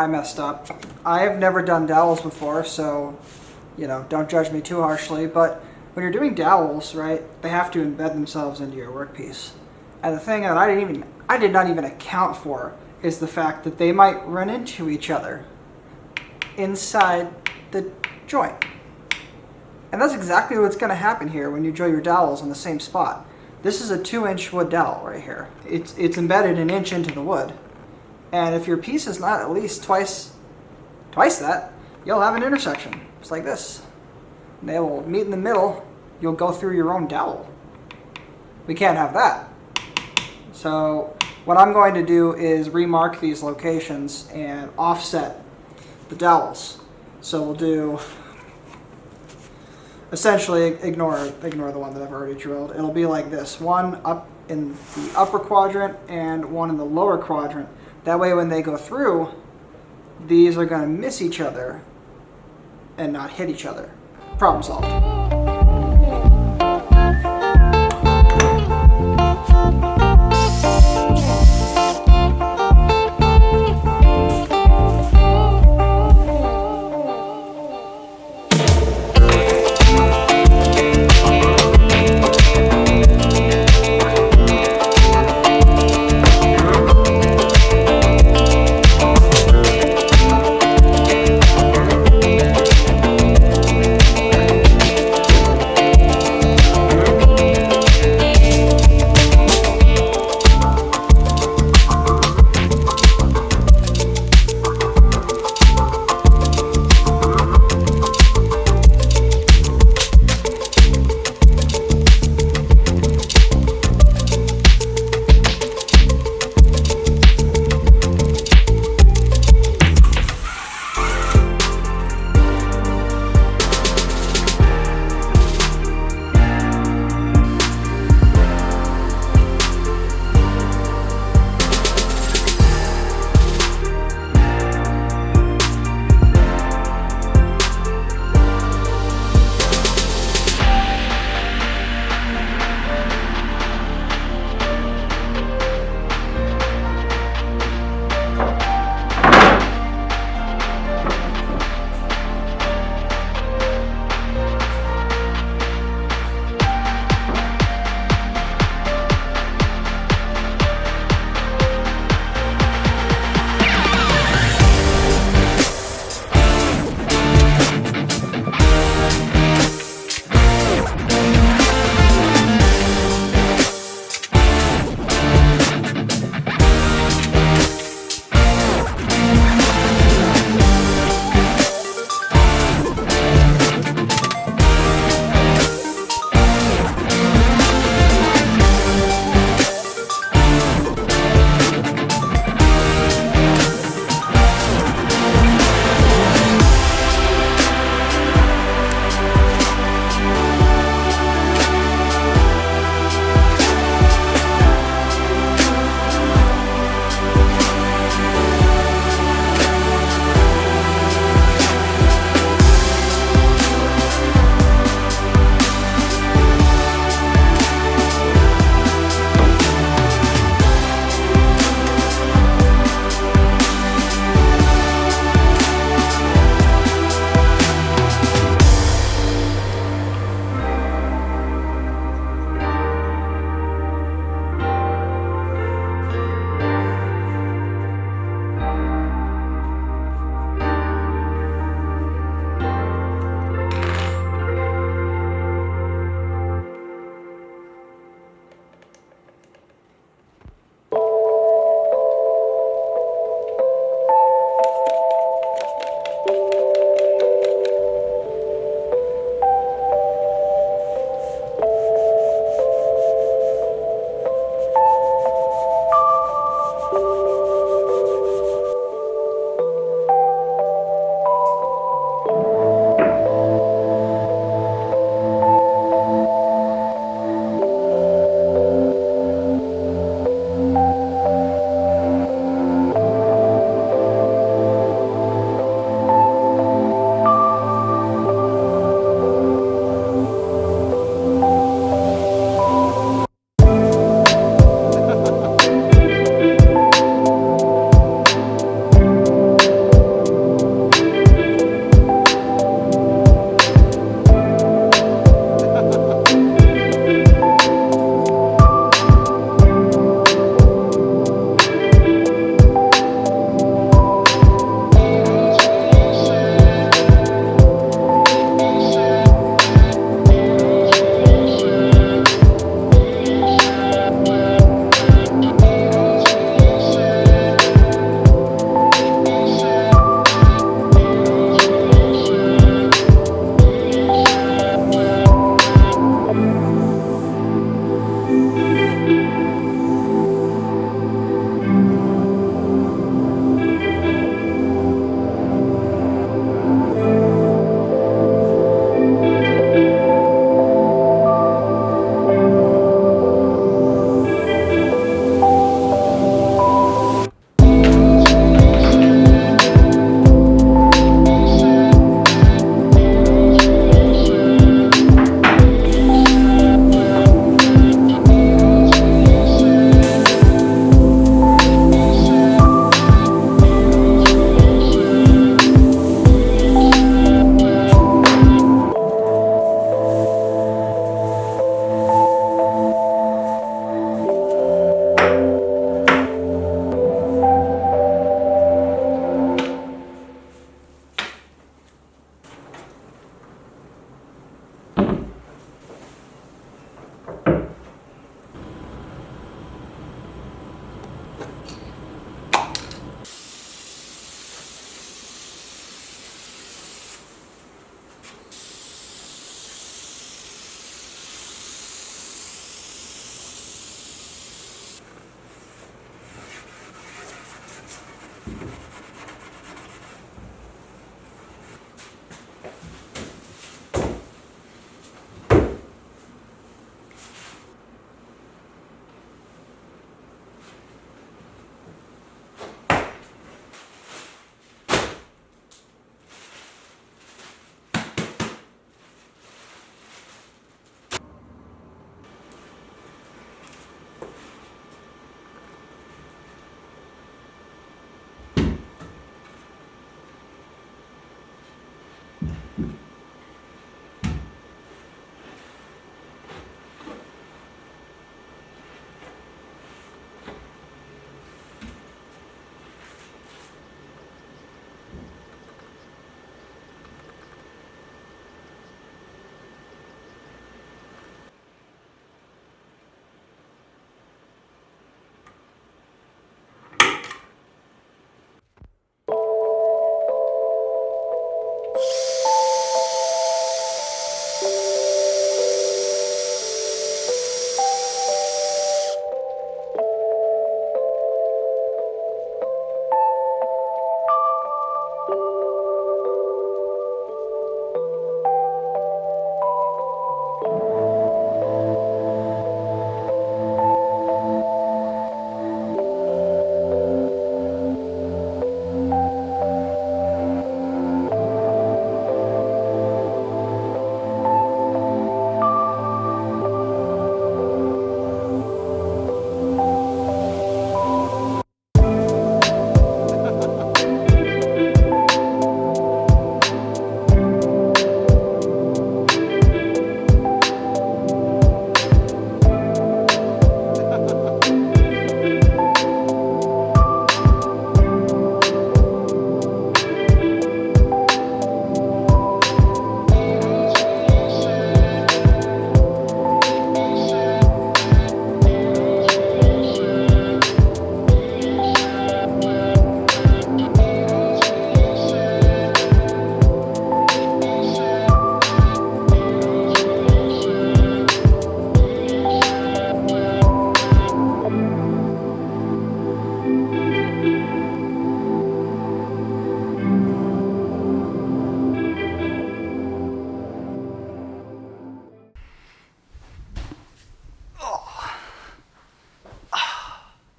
I messed up. I have never done dowels before, so, you know, don't judge me too harshly, but when you're doing dowels, right, they have to embed themselves into your workpiece. And the thing that I did not even account for is the fact that they might run into each other inside the joint. And that's exactly what's going to happen here when you drill your dowels in the same spot. This is a 2-inch wood dowel right here. It's embedded an inch into the wood. And if your piece is not at least twice that, you'll have an intersection, just like this. And they will meet in the middle. You'll go through your own dowel. We can't have that. So what I'm going to do is remark these locations and offset the dowels. So we'll do, essentially ignore the one that I've already drilled. It'll be like this, one up in the upper quadrant and one in the lower quadrant. That way when they go through, these are going to miss each other and not hit each other. Problem solved.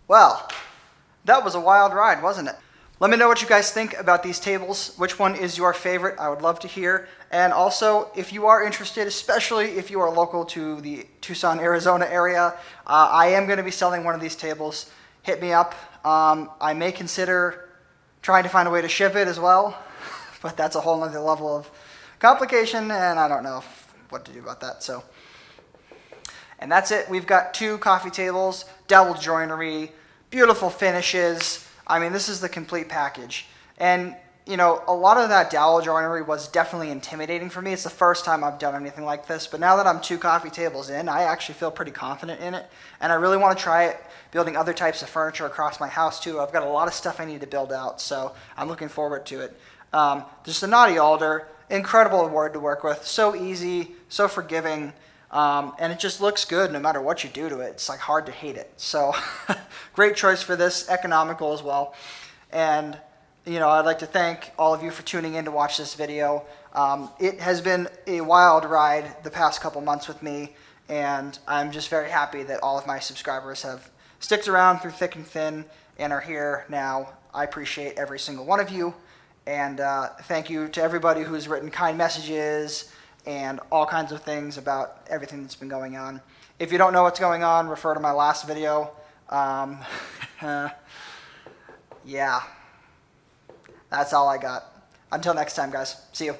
Well, that was a wild ride, wasn't it? Let me know what you guys think about these tables. Which one is your favorite? I would love to hear. And also, if you are interested, especially if you are local to the Tucson, Arizona area, I am going to be selling one of these tables. Hit me up. I may consider trying to find a way to ship it as well, but that's a whole other level of complication, and I don't know what to do about that. So, and that's it. We've got 2 coffee tables, dowel joinery, beautiful finishes. I mean, this is the complete package. And, you know, a lot of that dowel joinery was definitely intimidating for me. It's the first time I've done anything like this. But now that I'm 2 coffee tables in, I actually feel pretty confident in it. And I really want to try it building other types of furniture across my house, too. I've got a lot of stuff I need to build out, so I'm looking forward to it. Just the knotty alder, incredible wood to work with. So easy, so forgiving. And it just looks good no matter what you do to it. It's like hard to hate it. So great choice for this, economical as well. And you know, I'd like to thank all of you for tuning in to watch this video. It has been a wild ride the past couple months with me, and I'm just very happy that all of my subscribers have sticked around through thick and thin and are here now. I appreciate every single one of you, and thank you to everybody who's written kind messages and all kinds of things about everything that's been going on. If you don't know what's going on, refer to my last video. Yeah, that's all I got. Until next time, guys. See you.